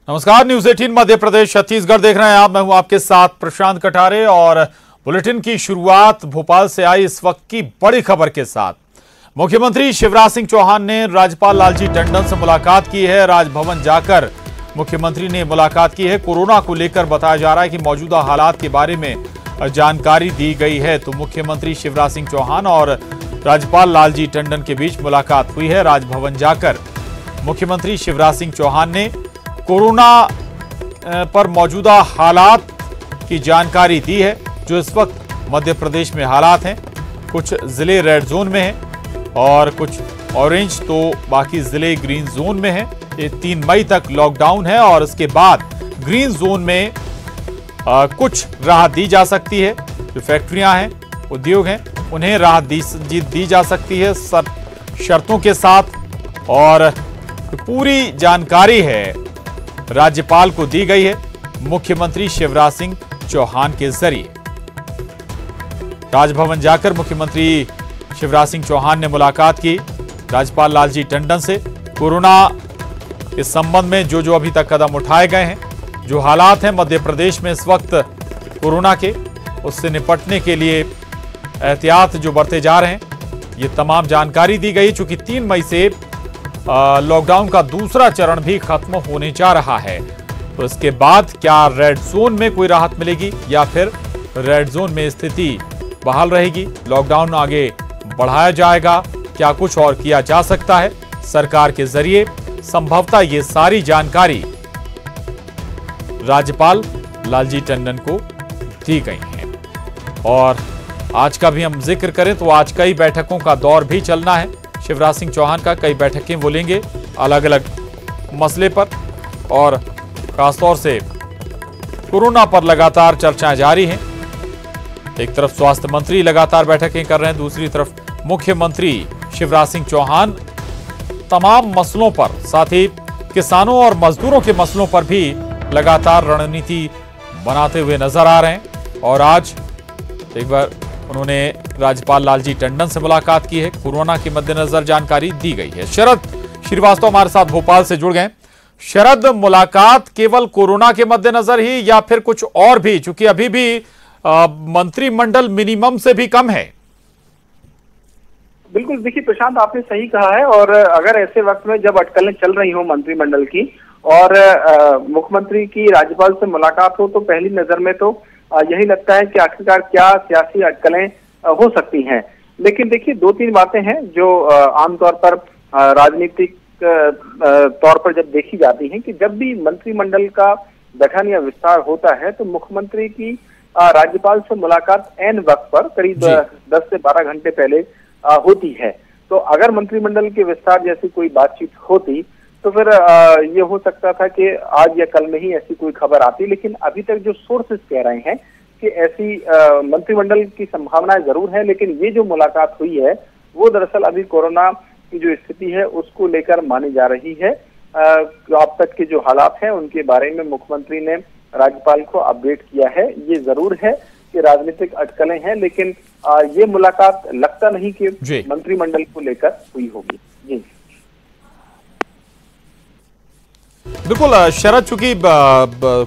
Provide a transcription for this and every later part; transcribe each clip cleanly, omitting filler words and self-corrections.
नमस्कार, न्यूज 18 मध्य प्रदेश छत्तीसगढ़ देख रहे हैं आप। मैं हूं आपके साथ प्रशांत कटारे और बुलेटिन की शुरुआत भोपाल से आई इस वक्त की बड़ी खबर के साथ। मुख्यमंत्री शिवराज सिंह चौहान ने राज्यपाल लालजी टंडन से मुलाकात की है। राजभवन जाकर मुख्यमंत्री ने मुलाकात की है। कोरोना को लेकर बताया जा रहा है कि मौजूदा हालात के बारे में जानकारी दी गई है। तो मुख्यमंत्री शिवराज सिंह चौहान और राज्यपाल लालजी टंडन के बीच मुलाकात हुई है। राजभवन जाकर मुख्यमंत्री शिवराज सिंह चौहान ने कोरोना पर मौजूदा हालात की जानकारी दी है। जो इस वक्त मध्य प्रदेश में हालात हैं, कुछ जिले रेड जोन में हैं और कुछ ऑरेंज, तो बाकी जिले ग्रीन जोन में हैं। ये 3 मई तक लॉकडाउन है और इसके बाद ग्रीन जोन में कुछ राहत दी जा सकती है। जो फैक्ट्रियां हैं, उद्योग हैं, उन्हें राहत दी जा सकती है शर्तों के साथ। और पूरी जानकारी है राज्यपाल को दी गई है मुख्यमंत्री शिवराज सिंह चौहान के जरिए। राजभवन जाकर मुख्यमंत्री शिवराज सिंह चौहान ने मुलाकात की राज्यपाल लालजी टंडन से। कोरोना के संबंध में जो अभी तक कदम उठाए गए हैं, जो हालात हैं मध्य प्रदेश में इस वक्त कोरोना के, उससे निपटने के लिए एहतियात जो बरते जा रहे हैं, ये तमाम जानकारी दी गई। चूंकि 3 मई से लॉकडाउन का दूसरा चरण भी खत्म होने जा रहा है, तो इसके बाद क्या रेड जोन में कोई राहत मिलेगी या फिर रेड जोन में स्थिति बहाल रहेगी, लॉकडाउन आगे बढ़ाया जाएगा, क्या कुछ और किया जा सकता है सरकार के जरिए, संभवतः ये सारी जानकारी राज्यपाल लालजी टंडन को दी गई है। और आज का भी हम जिक्र करें तो आज कई बैठकों का दौर भी चलना है शिवराज सिंह चौहान का। कई बैठकें वो लेंगे अलग अलग मसले पर, और खासतौर से कोरोना पर लगातार चर्चाएं जारी हैं। एक तरफ स्वास्थ्य मंत्री लगातार बैठकें कर रहे हैं, दूसरी तरफ मुख्यमंत्री शिवराज सिंह चौहान तमाम मसलों पर, साथ ही किसानों और मजदूरों के मसलों पर भी लगातार रणनीति बनाते हुए नजर आ रहे हैं। और आज एक बार उन्होंने राज्यपाल लालजी टंडन से मुलाकात की है। कोरोना के मद्देनजर जानकारी दी गई है। शरद श्रीवास्तव हमारे साथ भोपाल से जुड़ गए। शरद, मुलाकात केवल कोरोना के मद्देनजर ही या फिर कुछ और भी, चूंकि अभी भी मंत्रिमंडल मिनिमम से भी कम है? बिल्कुल, देखिए प्रशांत, आपने सही कहा है। और अगर ऐसे वक्त में जब अटकलें चल रही हो मंत्रिमंडल की और मुख्यमंत्री की राज्यपाल से मुलाकात हो, तो पहली नजर में तो यही लगता है कि आखिरकार क्या सियासी अटकलें हो सकती हैं। लेकिन देखिए 2-3 बातें हैं जो आमतौर पर राजनीतिक तौर पर जब देखी जाती हैं कि जब भी मंत्रिमंडल का गठन या विस्तार होता है तो मुख्यमंत्री की राज्यपाल से मुलाकात ऐन वक्त पर करीब 10 से 12 घंटे पहले होती है। तो अगर मंत्रिमंडल के विस्तार जैसी कोई बातचीत होती तो फिर ये हो सकता था कि आज या कल में ही ऐसी कोई खबर आती। लेकिन अभी तक जो सोर्सेस कह रहे हैं कि ऐसी मंत्रिमंडल की संभावनाएं जरूर है, लेकिन ये जो मुलाकात हुई है वो दरअसल अभी कोरोना की जो स्थिति है उसको लेकर मानी जा रही है। अब तक के जो हालात हैं उनके बारे में मुख्यमंत्री ने राज्यपाल को अपडेट किया है। ये जरूर है कि राजनीतिक अटकलें हैं, लेकिन ये मुलाकात लगता नहीं कि मंत्रिमंडल को लेकर हुई होगी। जी बिल्कुल शरद, चूंकि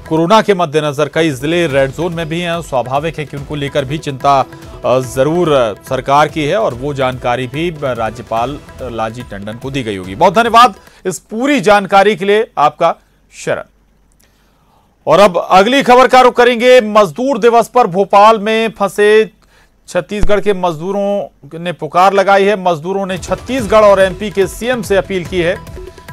कोरोना के मद्देनजर कई जिले रेड जोन में भी हैं, स्वाभाविक है कि उनको लेकर भी चिंता जरूर सरकार की है और वो जानकारी भी राज्यपाल लालजी टंडन को दी गई होगी। बहुत धन्यवाद इस पूरी जानकारी के लिए आपका शरद। और अब अगली खबर का रुख करेंगे। मजदूर दिवस पर भोपाल में फंसे छत्तीसगढ़ के मजदूरों ने पुकार लगाई है। मजदूरों ने छत्तीसगढ़ और एमपी के सीएम से अपील की है।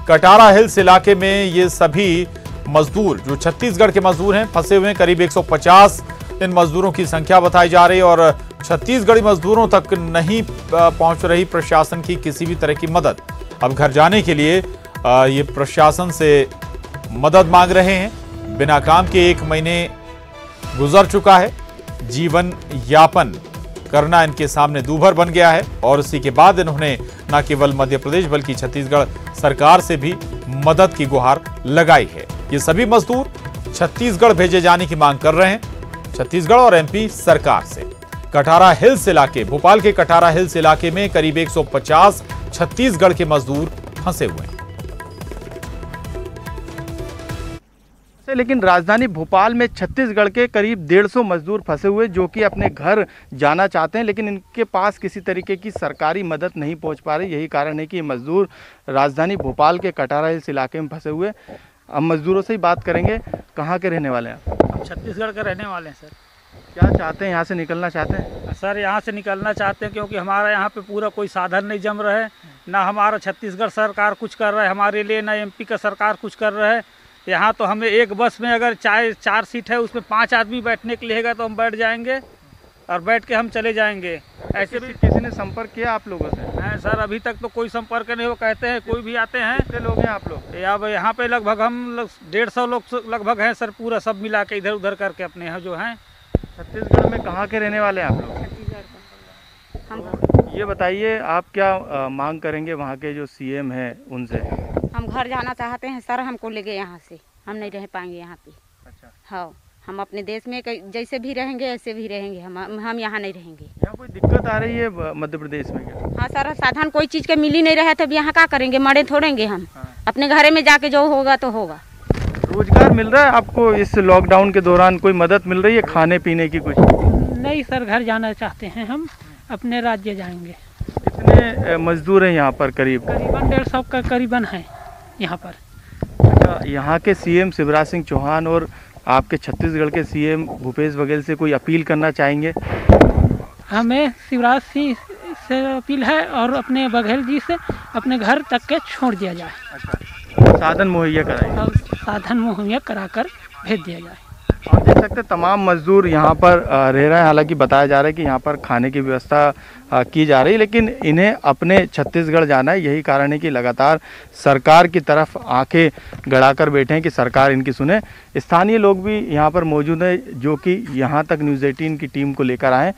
कटारा हिल्स इलाके में ये सभी मजदूर, जो छत्तीसगढ़ के मजदूर हैं, फंसे हुए हैं। करीब 150 इन मजदूरों की संख्या बताई जा रही है और छत्तीसगढ़ी मजदूरों तक नहीं पहुंच रही प्रशासन की किसी भी तरह की मदद। अब घर जाने के लिए ये प्रशासन से मदद मांग रहे हैं। बिना काम के 1 महीने गुजर चुका है। जीवन यापन करना इनके सामने दूभर बन गया है और इसी के बाद इन्होंने न केवल मध्य प्रदेश बल्कि छत्तीसगढ़ सरकार से भी मदद की गुहार लगाई है। ये सभी मजदूर छत्तीसगढ़ भेजे जाने की मांग कर रहे हैं, छत्तीसगढ़ और एमपी सरकार से। कटारा हिल्स इलाके, भोपाल के कटारा हिल्स इलाके में करीब 150 छत्तीसगढ़ के मजदूर फंसे हुए हैं। लेकिन राजधानी भोपाल में छत्तीसगढ़ के करीब 150 मजदूर फंसे हुए जो कि अपने घर जाना चाहते हैं, लेकिन इनके पास किसी तरीके की सरकारी मदद नहीं पहुंच पा रही। यही कारण है कि ये मजदूर राजधानी भोपाल के कटारा हिल्स इलाके में फंसे हुए। अब मजदूरों से ही बात करेंगे। कहाँ के रहने वाले हैं आप? छत्तीसगढ़ के रहने वाले हैं सर। क्या चाहते हैं, यहाँ से निकलना चाहते हैं? सर यहाँ से निकलना चाहते हैं क्योंकि हमारा यहाँ पे पूरा कोई साधन नहीं जम रहा है, ना हमारा छत्तीसगढ़ सरकार कुछ कर रहा है हमारे लिए, ना एमपी का सरकार कुछ कर रहा है। यहाँ तो हमें एक बस में अगर 4 सीट है उसमें 5 आदमी बैठने के लिए है तो हम बैठ जाएंगे और बैठ के हम चले जाएंगे। ऐसे भी किसी ने संपर्क किया आप लोगों से? हैं सर, अभी तक तो कोई संपर्क नहीं हो। कहते हैं कोई भी आते हैं। कितने लोग हैं आप लोग? अब यहाँ पे लगभग हम 150 लोग लगभग हैं सर, पूरा सब मिला के इधर उधर करके अपने यहाँ जो हैं। छत्तीसगढ़ में कहाँ के रहने वाले हैं आप लोग? ये बताइए आप क्या मांग करेंगे वहाँ के जो सीएम हैं उनसे? हम घर जाना चाहते हैं सर, हमको ले गए यहाँ से, हम नहीं रह पाएंगे यहाँ पे। अच्छा। हाँ, हम अपने देश में जैसे भी रहेंगे ऐसे भी रहेंगे, हम यहाँ नहीं रहेंगे। यहाँ कोई दिक्कत आ रही है मध्य प्रदेश में क्या? हाँ सर, साधन कोई चीज़ के मिल ही नहीं रहा है, तब यहाँ क्या करेंगे, मरे थोड़ेंगे हम। हाँ। अपने घरे में जाके जो होगा तो होगा। रोजगार मिल रहा है आपको इस लॉकडाउन के दौरान? कोई मदद मिल रही है खाने पीने की कुछ? नहीं सर, घर जाना चाहते हैं हम, अपने राज्य जाएंगे। कितने मजदूर हैं यहाँ पर? करीबन 150 का करीबन है यहाँ पर। अच्छा, यहाँ के सीएम शिवराज सिंह चौहान और आपके छत्तीसगढ़ के सीएम भूपेश बघेल से कोई अपील करना चाहेंगे? हमें शिवराज सिंह से अपील है और अपने बघेल जी से अपने घर तक के छोड़ दिया जाए। अच्छा, साधन मुहैया कराए और साधन मुहैया कराकर भेज दिया जाए। आप देख सकते हैं तमाम मजदूर यहाँ पर रह रहे हैं। हालांकि बताया जा रहा है कि यहाँ पर खाने की व्यवस्था की जा रही है, लेकिन इन्हें अपने छत्तीसगढ़ जाना है। यही कारण है कि लगातार सरकार की तरफ आंखें गड़ाकर बैठे हैं कि सरकार इनकी सुने। स्थानीय लोग भी यहाँ पर मौजूद हैं जो कि यहाँ तक न्यूज़ 18 की टीम को लेकर आए।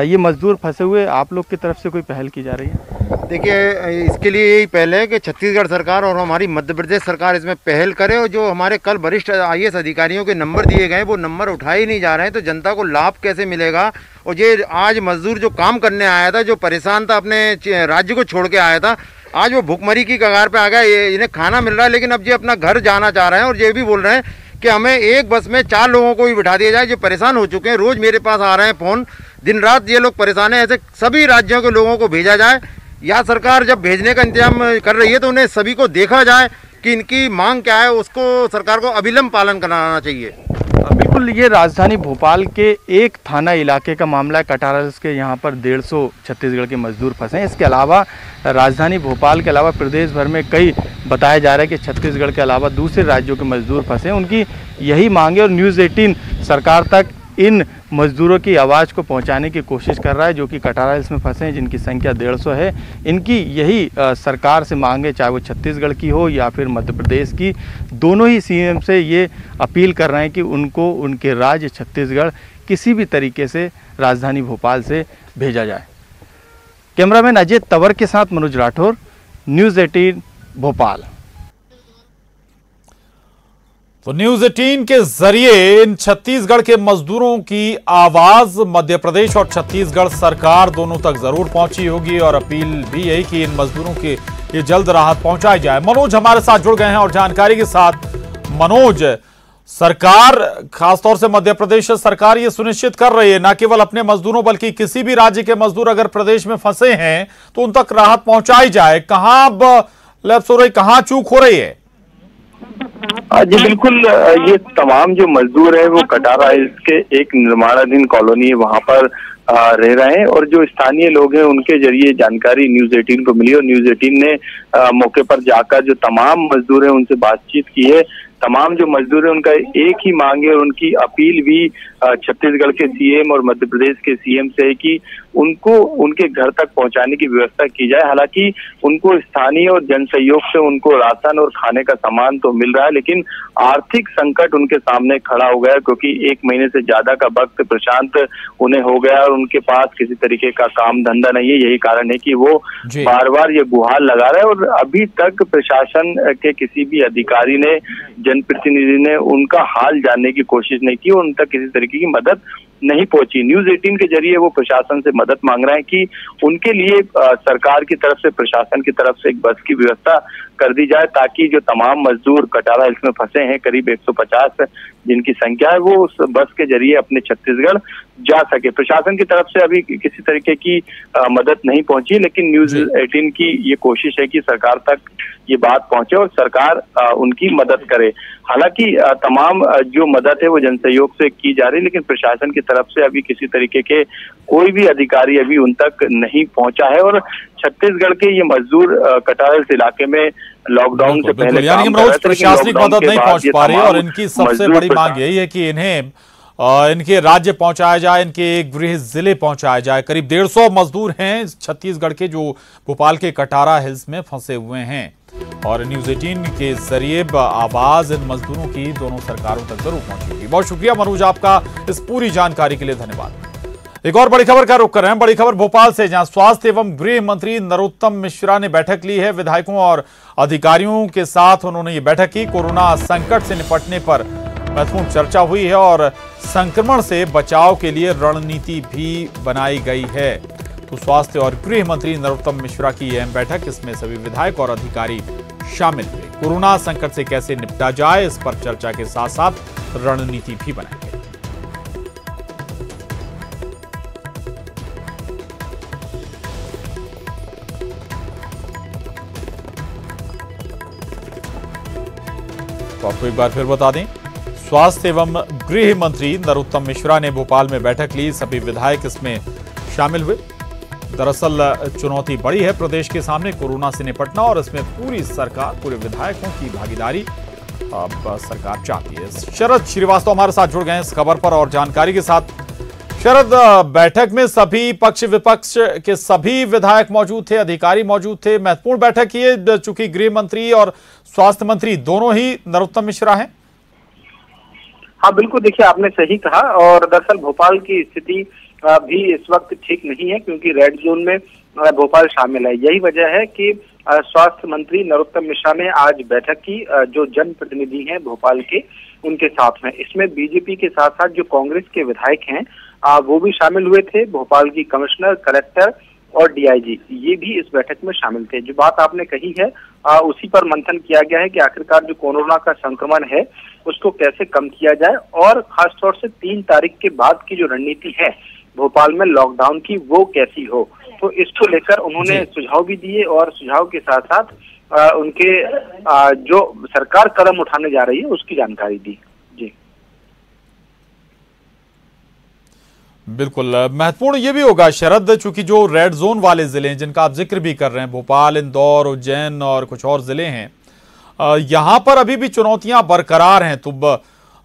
ये मजदूर फंसे हुए, आप लोग की तरफ से कोई पहल की जा रही है? देखिए, इसके लिए यही पहल है कि छत्तीसगढ़ सरकार और हमारी मध्य प्रदेश सरकार इसमें पहल करे, और जो हमारे कल वरिष्ठ IAS अधिकारियों के नंबर दिए गए वो नंबर उठाए ही नहीं जा रहे हैं, तो जनता को लाभ कैसे मिलेगा। और ये आज मजदूर जो काम करने आया था, जो परेशान था, अपने राज्य को छोड़ के आया था, आज वो भुखमरी की कगार पर आ गया। इन्हें खाना मिल रहा है, लेकिन अब ये अपना घर जाना चाह रहे हैं और ये भी बोल रहे हैं कि हमें एक बस में 4 लोगों को भी बिठा दिया जाए, जो परेशान हो चुके हैं। रोज़ मेरे पास आ रहे हैं फ़ोन, दिन रात ये लोग परेशान हैं। ऐसे सभी राज्यों के लोगों को भेजा जाए, या सरकार जब भेजने का इंतजाम कर रही है तो उन्हें सभी को देखा जाए कि इनकी मांग क्या है, उसको सरकार को अविलंब पालन कराना चाहिए। बिल्कुल, ये राजधानी भोपाल के एक थाना इलाके का मामला है। कटारा के यहाँ पर 150 छत्तीसगढ़ के मजदूर फंसे हैं। इसके अलावा राजधानी भोपाल के अलावा प्रदेश भर में कई बताया जा रहा है कि छत्तीसगढ़ के अलावा दूसरे राज्यों के मजदूर फंसे हैं। उनकी यही मांग है और न्यूज़ 18 सरकार तक इन मजदूरों की आवाज़ को पहुंचाने की कोशिश कर रहा है, जो कि कटारा हिल्स में फंसे हैं, जिनकी संख्या 150 है। इनकी यही सरकार से मांग है, चाहे वो छत्तीसगढ़ की हो या फिर मध्य प्रदेश की। दोनों ही सीएम से ये अपील कर रहे हैं कि उनको उनके राज्य छत्तीसगढ़ किसी भी तरीके से राजधानी भोपाल से भेजा जाए। कैमरामैन अजय तंवर के साथ मनोज राठौर, न्यूज़ 18 भोपाल। तो न्यूज़ 18 के जरिए इन छत्तीसगढ़ के मजदूरों की आवाज मध्य प्रदेश और छत्तीसगढ़ सरकार दोनों तक जरूर पहुंची होगी, और अपील भी यही कि इन मजदूरों की ये जल्द राहत पहुंचाई जाए। मनोज हमारे साथ जुड़ गए हैं और जानकारी के साथ। मनोज, सरकार, खासतौर से मध्य प्रदेश सरकार ये सुनिश्चित कर रही है न केवल अपने मजदूरों बल्कि किसी भी राज्य के मजदूर अगर प्रदेश में फंसे हैं तो उन तक राहत पहुंचाई जाए। कहां लैप्स हो रही, कहां चूक हो रही है? जी बिल्कुल, ये तमाम जो मजदूर है वो कटारा हिल्स के एक निर्माणाधीन कॉलोनी है, वहां पर रह रहे हैं। और जो स्थानीय लोग हैं उनके जरिए जानकारी न्यूज़ 18 को मिली और न्यूज़ 18 ने मौके पर जाकर जो तमाम मजदूर हैं उनसे बातचीत की है। तमाम जो मजदूर हैं उनका एक ही मांग है और उनकी अपील भी छत्तीसगढ़ के सीएम और मध्य प्रदेश के सीएम से है कि उनको उनके घर तक पहुंचाने की व्यवस्था की जाए। हालांकि उनको स्थानीय और जन सहयोग से उनको राशन और खाने का सामान तो मिल रहा है, लेकिन आर्थिक संकट उनके सामने खड़ा हो गया, क्योंकि 1 महीने से ज्यादा का वक्त प्रशांत उन्हें हो गया और उनके पास किसी तरीके का काम धंधा नहीं है। यही कारण है कि वो बार बार ये गुहार लगा रहे हैं और अभी तक प्रशासन के किसी भी अधिकारी ने, जनप्रतिनिधि ने उनका हाल जानने की कोशिश नहीं की, उन तक किसी तरीके की मदद नहीं पहुंची। न्यूज़ 18 के जरिए वो प्रशासन से मदद मांग रहे हैं कि उनके लिए सरकार की तरफ से, प्रशासन की तरफ से एक बस की व्यवस्था कर दी जाए, ताकि जो तमाम मजदूर कटारा हिल्स में फंसे हैं, करीब 150 जिनकी संख्या है, वो उस बस के जरिए अपने छत्तीसगढ़ जा सके। प्रशासन की तरफ से अभी किसी तरीके की मदद नहीं पहुंची, लेकिन न्यूज़ 18 की ये कोशिश है कि सरकार तक ये बात पहुंचे और सरकार उनकी मदद करे। हालांकि तमाम जो मदद है वो जनसहयोग से की जा रही है, लेकिन प्रशासन की तरफ से अभी किसी तरीके के कोई भी अधिकारी अभी उन तक नहीं पहुंचा है। और छत्तीसगढ़ के ये मजदूर कटारा इलाके में लॉकडाउन से पहले यानी प्रशासनिक मदद नहीं पहुंच पा रही, और इनकी सबसे बड़ी मांग यही है कि इन्हें इनके राज्य पहुंचाया जाए, इनके गृह जिले पहुंचाया जाए। करीब 150 मजदूर हैं छत्तीसगढ़ के जो भोपाल के कटारा हिल्स में फंसे हुए हैं, और न्यूज़ 18 के जरिए आवाज इन मजदूरों की दोनों सरकारों तक जरूर पहुंचेगी। बहुत शुक्रिया मनोज आपका इस पूरी जानकारी के लिए, धन्यवाद। एक और बड़ी खबर का रुख कर रहे हैं। बड़ी खबर भोपाल से, जहां स्वास्थ्य एवं गृह मंत्री नरोत्तम मिश्रा ने बैठक ली है। विधायकों और अधिकारियों के साथ उन्होंने ये बैठक की। कोरोना संकट से निपटने पर महत्वपूर्ण चर्चा हुई है और संक्रमण से बचाव के लिए रणनीति भी बनाई गई है। तो स्वास्थ्य और गृह मंत्री नरोत्तम मिश्रा की अहम बैठक, इसमें सभी विधायक और अधिकारी शामिल हुए। कोरोना संकट से कैसे निपटा जाए, इस पर चर्चा के साथ साथ रणनीति भी बनाई गई। तो आपको एक बार फिर बता दें, स्वास्थ्य एवं गृह मंत्री नरोत्तम मिश्रा ने भोपाल में बैठक ली। सभी विधायक इसमें शामिल हुए। दरअसल चुनौती बड़ी है प्रदेश के सामने, कोरोना से निपटना, और इसमें पूरी सरकार, पूरे विधायकों की भागीदारी अब सरकार चाहती है। शरद श्रीवास्तव हमारे साथ जुड़ गए हैं इस खबर पर और जानकारी के साथ। शरद, बैठक में सभी पक्ष विपक्ष के सभी विधायक मौजूद थे, अधिकारी मौजूद थे। महत्वपूर्ण बैठक की है, चूंकि गृह मंत्री और स्वास्थ्य मंत्री दोनों ही नरोत्तम मिश्रा हैं। हाँ बिल्कुल, देखिए आपने सही कहा, और दरअसल भोपाल की स्थिति भी इस वक्त ठीक नहीं है, क्योंकि रेड जोन में भोपाल शामिल है। यही वजह है कि स्वास्थ्य मंत्री नरोत्तम मिश्रा ने आज बैठक की, जो जनप्रतिनिधि हैं भोपाल के, उनके साथ में। इसमें बीजेपी के साथ साथ जो कांग्रेस के विधायक हैं वो भी शामिल हुए थे। भोपाल की कमिश्नर, कलेक्टर और डीआईजी, ये भी इस बैठक में शामिल थे। जो बात आपने कही है उसी पर मंथन किया गया है कि आखिरकार जो कोरोना का संक्रमण है उसको कैसे कम किया जाए, और खासतौर से 3 तारीख के बाद की जो रणनीति है भोपाल में लॉकडाउन की, वो कैसी हो। तो इसको लेकर उन्होंने सुझाव भी दिए, और सुझाव के साथ साथ उनके जो सरकार कदम उठाने जा रही है उसकी जानकारी दी। जी बिल्कुल, महत्वपूर्ण ये भी होगा शरद, चूंकि जो रेड जोन वाले जिले हैं जिनका आप जिक्र भी कर रहे हैं, भोपाल, इंदौर, उज्जैन और कुछ और जिले हैं, यहां पर अभी भी चुनौतियां बरकरार हैं। तो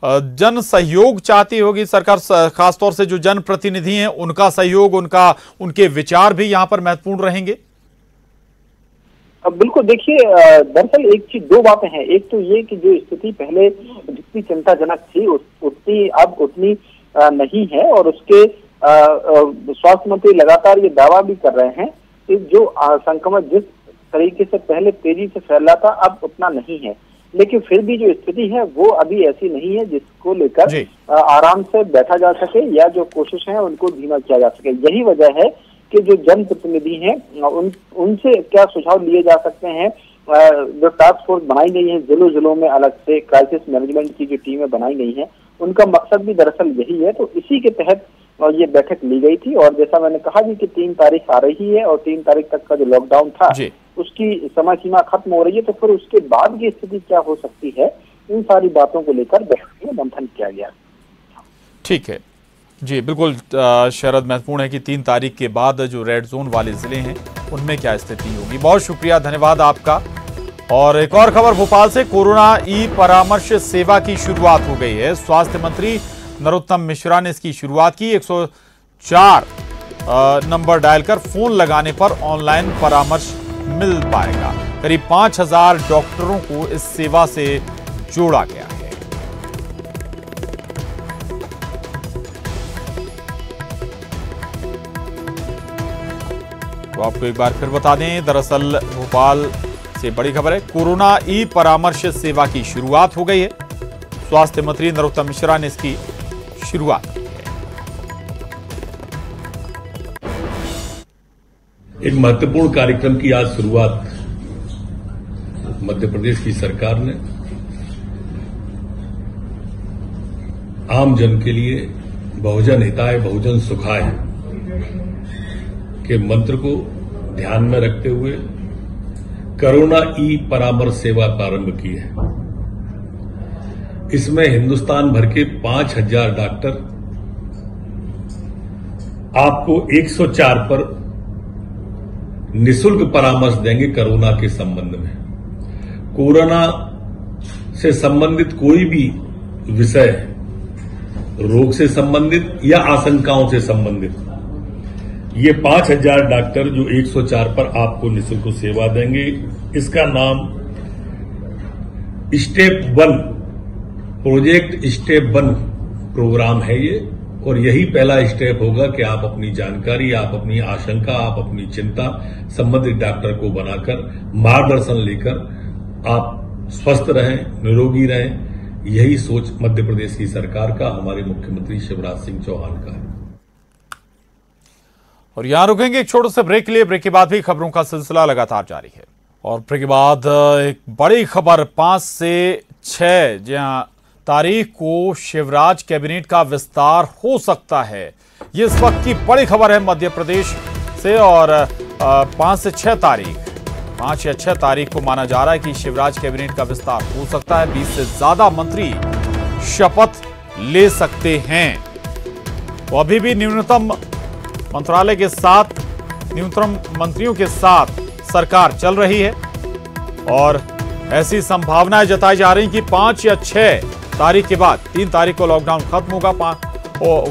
जन सहयोग चाहती होगी सरकार, खासतौर से जो जनप्रतिनिधि हैं उनका सहयोग, उनके विचार भी यहां पर महत्वपूर्ण रहेंगे। अब बिल्कुल, देखिए दरअसल एक चीज, 2 बातें हैं। एक तो ये कि जो स्थिति पहले जितनी चिंताजनक थी उतनी अब उतनी नहीं है, और उसके स्वास्थ्य मंत्री लगातार ये दावा भी कर रहे हैं कि जो संक्रमण जिस तरीके से पहले तेजी से फैला था अब उतना नहीं है। लेकिन फिर भी जो स्थिति है वो अभी ऐसी नहीं है जिसको लेकर आराम से बैठा जा सके, या जो कोशिश है उनको धीमा किया जा सके। यही वजह है कि जो जनप्रतिनिधि हैं उनसे क्या सुझाव लिए जा सकते हैं। जो टास्क फोर्स बनाई गई है जिलों में, अलग से क्राइसिस मैनेजमेंट की जो टीमें बनाई गई हैं, उनका मकसद भी दरअसल यही है। तो इसी के तहत ये बैठक ली गई थी, और जैसा मैंने कहा भी कि 3 तारीख आ रही है, और 3 तारीख तक का जो लॉकडाउन था उसकी समय सीमा खत्म हो रही है। तो फिर उसके बाद की स्थिति क्या हो सकती है, इन सारी बातों को लेकर बैठक में मंथन किया गया। ठीक है जी, बिल्कुल शरद, महत्वपूर्ण है कि 3 तारीख के बाद जो रेड जोन वाले जिले हैं उनमें क्या स्थिति होगी। बहुत शुक्रिया, धन्यवाद आपका। और एक और खबर भोपाल से, कोरोना ई परामर्श सेवा की शुरुआत हो गई है। स्वास्थ्य मंत्री नरोत्तम मिश्रा ने इसकी शुरुआत की। 104 नंबर डायल कर फोन लगाने पर ऑनलाइन परामर्श मिल पाएगा। करीब 5000 डॉक्टरों को इस सेवा से जोड़ा गया है। तो आपको एक बार फिर बता दें, दरअसल भोपाल से बड़ी खबर है, कोरोना ई परामर्श सेवा की शुरुआत हो गई है। स्वास्थ्य मंत्री नरोत्तम मिश्रा ने इसकी शुरुआत की है। एक महत्वपूर्ण कार्यक्रम की आज शुरुआत मध्य प्रदेश की सरकार ने आम जन के लिए बहुजन हिताय बहुजन सुखाय के मंत्र को ध्यान में रखते हुए कोरोना ई परामर्श सेवा प्रारंभ की है। इसमें हिंदुस्तान भर के 5000 डॉक्टर आपको 104 पर निःशुल्क परामर्श देंगे कोरोना के संबंध में। कोरोना से संबंधित कोई भी विषय, रोग से संबंधित या आशंकाओं से संबंधित, ये 5000 डॉक्टर जो 104 पर आपको निःशुल्क सेवा देंगे, इसका नाम स्टेप 1 प्रोजेक्ट स्टेप 1 प्रोग्राम है ये। और यही पहला स्टेप होगा कि आप अपनी जानकारी, आप अपनी आशंका, आप अपनी चिंता संबंधित डॉक्टर को बनाकर मार्गदर्शन लेकर आप स्वस्थ रहें, निरोगी रहें। यही सोच मध्य प्रदेश की सरकार का, हमारे मुख्यमंत्री शिवराज सिंह चौहान का है। और यहां रुकेंगे एक छोटे से ब्रेक के लिए। ब्रेक के बाद भी खबरों का सिलसिला लगातार जारी है। और ब्रेक के बाद एक बड़ी खबर 5 से 6 जहां तारीख को शिवराज कैबिनेट का विस्तार हो सकता है। ये इस वक्त की बड़ी खबर है मध्य प्रदेश से। और 5 से 6 तारीख, 5 या 6 तारीख को माना जा रहा है कि शिवराज कैबिनेट का विस्तार हो सकता है। 20 से ज्यादा मंत्री शपथ ले सकते हैं। तो अभी भी न्यूनतम मंत्रालय के साथ, न्यूनतम मंत्रियों के साथ सरकार चल रही है। और ऐसी संभावनाएं जताई जा रही कि 5 या 6 तारीख के बाद, 3 तारीख को लॉकडाउन खत्म होगा,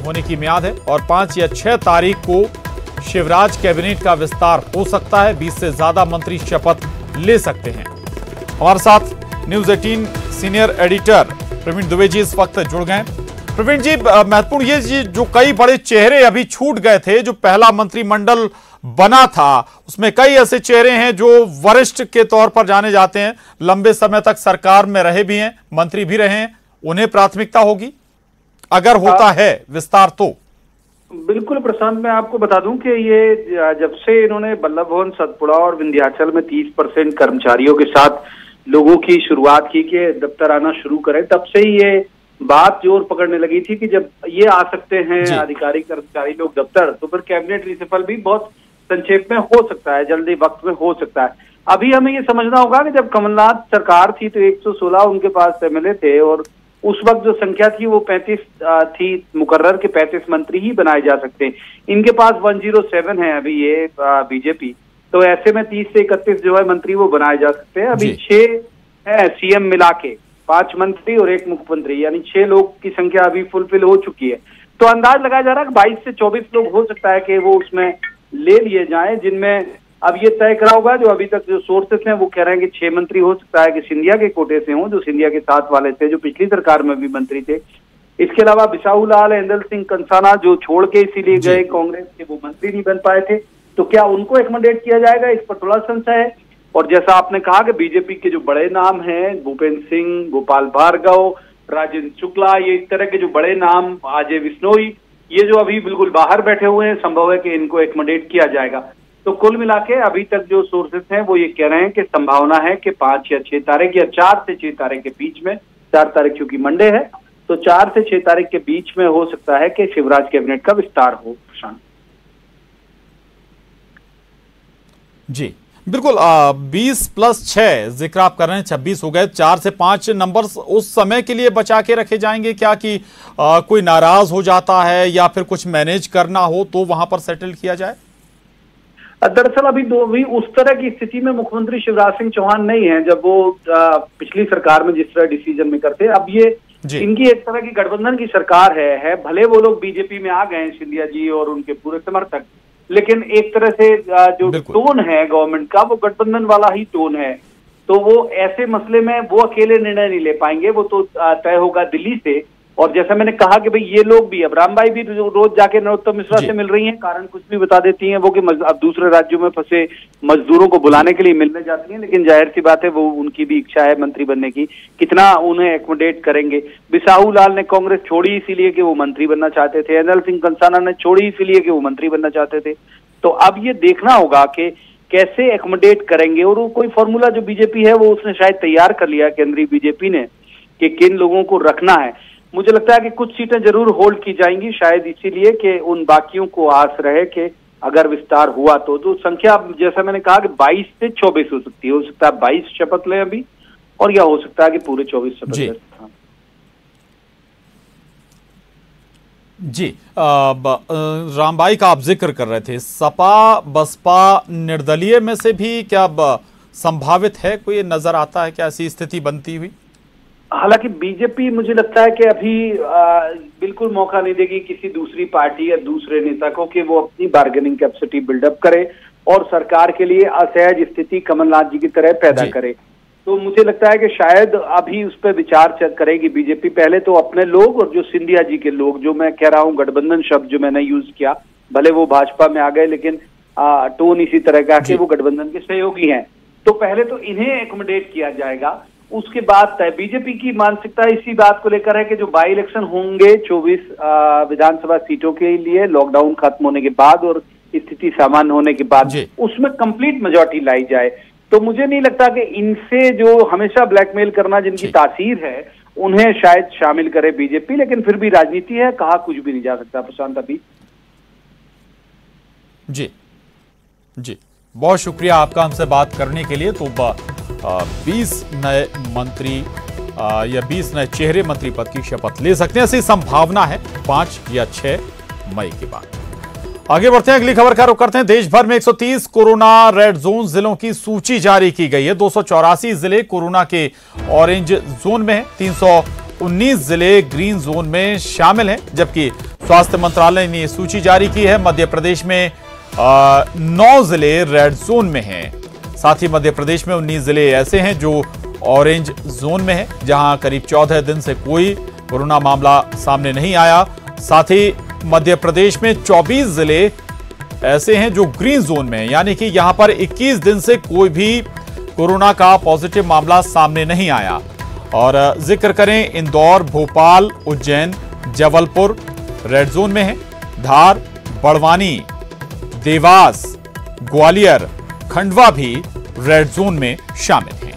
होने की मियाद है। और 5 या 6 तारीख को शिवराज कैबिनेट का विस्तार हो सकता है। 20 से ज्यादा मंत्री शपथ ले सकते हैं। हमारे साथ news 18 senior editor Praveen Dubey ji इस वक्त जुड़ गए। प्रवीण जी, महत्वपूर्ण ये जी जो कई बड़े चेहरे अभी छूट गए थे, जो पहला मंत्रिमंडल बना था, उसमें कई ऐसे चेहरे हैं जो वरिष्ठ के तौर पर जाने जाते हैं, लंबे समय तक सरकार में रहे भी हैं, मंत्री भी रहे हैं। उन्हें प्राथमिकता होगी अगर होता है विस्तार तो? बिल्कुल प्रशांत, मैं आपको बता दूं कि ये जब से इन्होंने बल्लभ भवन, सतपुड़ा और विंध्याचल में 30% कर्मचारियों के साथ लोगों की शुरुआत की कि दफ्तर आना शुरू करें, तब से ही ये बात जोर पकड़ने लगी थी कि जब ये आ सकते हैं अधिकारी कर्मचारी लोग दफ्तर, तो फिर कैबिनेट रिशफल भी बहुत संक्षेप में हो सकता है, जल्दी वक्त में हो सकता है। अभी हमें ये समझना होगा कि जब कमलनाथ सरकार थी तो 116 उनके पास एमएलए थे और उस वक्त जो संख्या थी वो 35 थी, मुकर्रर के 35 मंत्री ही बनाए जा सकते हैं। इनके पास 107 है अभी ये बीजेपी, तो ऐसे में 30 से 31 जो है मंत्री वो बनाए जा सकते हैं। अभी 6 है सीएम मिला के, 5 मंत्री और 1 मुख्यमंत्री, यानी 6 लोग की संख्या अभी फुलफिल हो चुकी है। तो अंदाज लगाया जा रहा है कि 22 से 24 लोग हो सकता है कि वो उसमें ले लिए जाएं, जिनमें अब ये तय करा होगा। जो अभी तक जो सोर्सेस हैं वो कह रहे हैं कि 6 मंत्री हो सकता है कि सिंधिया के कोटे से हों, जो सिंधिया के साथ वाले थे, जो पिछली सरकार में भी मंत्री थे। इसके अलावा बिसाहू लाल, इंदल सिंह कंसाना जो छोड़ के इसीलिए गए कांग्रेस के, वो मंत्री नहीं बन पाए थे, तो क्या उनको एकमोडेट किया जाएगा, इस पर थोड़ा संशय है। और जैसा आपने कहा कि बीजेपी के जो बड़े नाम हैं, भूपेंद्र सिंह, गोपाल भार्गव, राजेंद्र शुक्ला, ये इस तरह के जो बड़े नाम, अजय विश्नोई, ये जो अभी बिल्कुल बाहर बैठे हुए हैं, संभव है कि इनको एकमोडेट किया जाएगा। तो कुल मिला के अभी तक जो सोर्सेस हैं वो ये कह रहे हैं कि संभावना है कि 5 या 6 तारीख या 4 से 6 तारीख के बीच में, 4 तारीख क्योंकि मंडे है, तो 4 से 6 तारीख के बीच में हो सकता है कि शिवराज कैबिनेट का विस्तार हो। प्रशांत जी बिल्कुल, 20 + 6 जिक्र आप कर रहे हैं, 26 हो गए। 4 से 5 नंबर उस समय के लिए बचा के रखे जाएंगे क्या कि कोई नाराज हो जाता है या फिर कुछ मैनेज करना हो तो वहां पर सेटल किया जाए? दरअसल अभी भी उस तरह की स्थिति में मुख्यमंत्री शिवराज सिंह चौहान नहीं है जब वो पिछली सरकार में जिस तरह डिसीजन मेकर थे। अब ये इनकी एक तरह की गठबंधन की सरकार है। भले वो लोग बीजेपी में आ गए, सिंधिया जी और उनके पूरे समर्थक, लेकिन एक तरह से जो टोन है गवर्नमेंट का वो गठबंधन वाला ही टोन है। तो वो ऐसे मसले में वो अकेले निर्णय नहीं ले पाएंगे, वो तो तय होगा दिल्ली से। और जैसा मैंने कहा कि भाई ये लोग भी, अब रामबाई भी रोज जाके नरोत्तम मिश्रा से मिल रही हैं, कारण कुछ भी बता देती हैं वो कि अब दूसरे राज्यों में फंसे मजदूरों को बुलाने के लिए मिलने जाती हैं, लेकिन जाहिर सी बात है वो उनकी भी इच्छा है मंत्री बनने की, कितना उन्हें एकोमोडेट करेंगे। बिसाहू लाल ने कांग्रेस छोड़ी इसीलिए कि वो मंत्री बनना चाहते थे, इंदल सिंह कंसाना ने छोड़ी इसीलिए कि वो मंत्री बनना चाहते थे। तो अब ये देखना होगा कि कैसे एकोमोडेट करेंगे, और वो कोई फॉर्मूला जो बीजेपी है वो उसने शायद तैयार कर लिया केंद्रीय बीजेपी ने कि किन लोगों को रखना है। मुझे लगता है कि कुछ सीटें जरूर होल्ड की जाएंगी, शायद इसीलिए कि उन बाकियों को आस रहे कि अगर विस्तार हुआ तो संख्या जैसा मैंने कहा कि 22 से 24 हो सकती है। हो सकता है 22 शपथ लें अभी, और या हो सकता है कि पूरे 24 शपथ लें। जी, रामबाई का आप जिक्र कर रहे थे, सपा बसपा निर्दलीय में से भी क्या संभावित है, कोई नजर आता है क्या ऐसी स्थिति बनती हुई? हालांकि बीजेपी मुझे लगता है कि अभी बिल्कुल मौका नहीं देगी किसी दूसरी पार्टी या दूसरे नेता को कि वो अपनी बार्गेनिंग कैपेसिटी बिल्डअप करे और सरकार के लिए असहज स्थिति कमलनाथ जी की तरह पैदा करे। तो मुझे लगता है कि शायद अभी उस पर विचार करेगी बीजेपी। पहले तो अपने लोग और जो सिंधिया जी के लोग, जो मैं कह रहा हूँ गठबंधन शब्द जो मैंने यूज किया, भले वो भाजपा में आ गए लेकिन टोन इसी तरह का कि वो गठबंधन के सहयोगी हैं, तो पहले तो इन्हें एकोमोडेट किया जाएगा। उसके बाद तय बीजेपी की मानसिकता इसी बात को लेकर है कि जो बाई इलेक्शन होंगे 24 विधानसभा सीटों के लिए लॉकडाउन खत्म होने के बाद और स्थिति सामान्य होने के बाद उसमें कंप्लीट मेजॉरिटी लाई जाए। तो मुझे नहीं लगता कि इनसे जो हमेशा ब्लैकमेल करना जिनकी तासीर है उन्हें शायद शामिल करे बीजेपी, लेकिन फिर भी राजनीति है, कहा कुछ भी नहीं जा सकता। प्रशांत अभी जी बहुत शुक्रिया आपका हमसे बात करने के लिए। तो 20 नए मंत्री या 20 नए चेहरे मंत्री पद की शपथ ले सकते हैं, ऐसी संभावना है 5 या 6 मई के बाद। आगे बढ़ते हैं, अगली खबर का रुख करते हैं। देश भर में 130 कोरोना रेड जोन जिलों की सूची जारी की गई है। 284 जिले कोरोना के ऑरेंज जोन में हैं, 319 जिले ग्रीन जोन में शामिल हैं, जबकि स्वास्थ्य मंत्रालय ने सूची जारी की है। मध्य प्रदेश में 9 जिले रेड जोन में हैं। साथ ही मध्य प्रदेश में 19 जिले ऐसे हैं जो ऑरेंज जोन में हैं, जहां करीब 14 दिन से कोई कोरोना मामला सामने नहीं आया। साथ ही मध्य प्रदेश में 24 जिले ऐसे हैं जो ग्रीन जोन में हैं, यानी कि यहां पर 21 दिन से कोई भी कोरोना का पॉजिटिव मामला सामने नहीं आया। और जिक्र करें, इंदौर, भोपाल, उज्जैन, जबलपुर रेड जोन में है। धार, बड़वानी, देवास, ग्वालियर, खंडवा भी रेड जोन में शामिल हैं।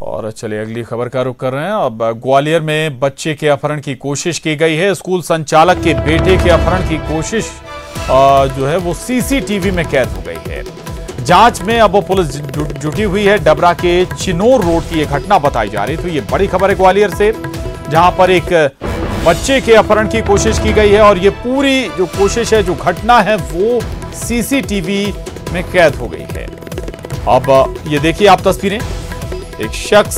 और चलिए अगली खबर का रुख कर रहे हैं। अब ग्वालियर में बच्चे के अपहरण की कोशिश की गई है। स्कूल संचालक के बेटे के अपहरण की कोशिश जो है वो सीसीटीवी में कैद हो गई है। जांच में अब वो पुलिस जुटी हुई है। डबरा के चिनोर रोड की यह घटना बताई जा रही। तो ये बड़ी खबर है ग्वालियर से, जहां पर एक बच्चे के अपहरण की कोशिश की गई है और ये पूरी जो कोशिश है, जो घटना है, वो सीसीटीवी में कैद हो गई है। अब ये देखिए आप तस्वीरें, एक शख्स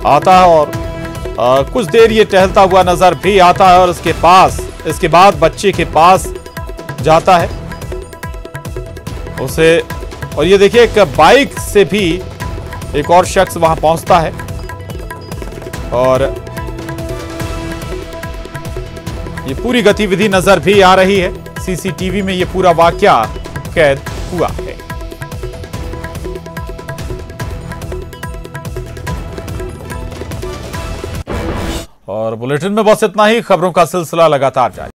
आता है और कुछ देर ये टहलता हुआ नजर भी आता है और इसके बाद बच्चे के पास जाता है उसे, और ये देखिए एक बाइक से भी एक और शख्स वहां पहुंचता है और ये पूरी गतिविधि नजर भी आ रही है। सीसीटीवी में ये पूरा वाकया कैद हुआ है। और बुलेटिन में बस इतना ही। खबरों का सिलसिला लगातार जारी।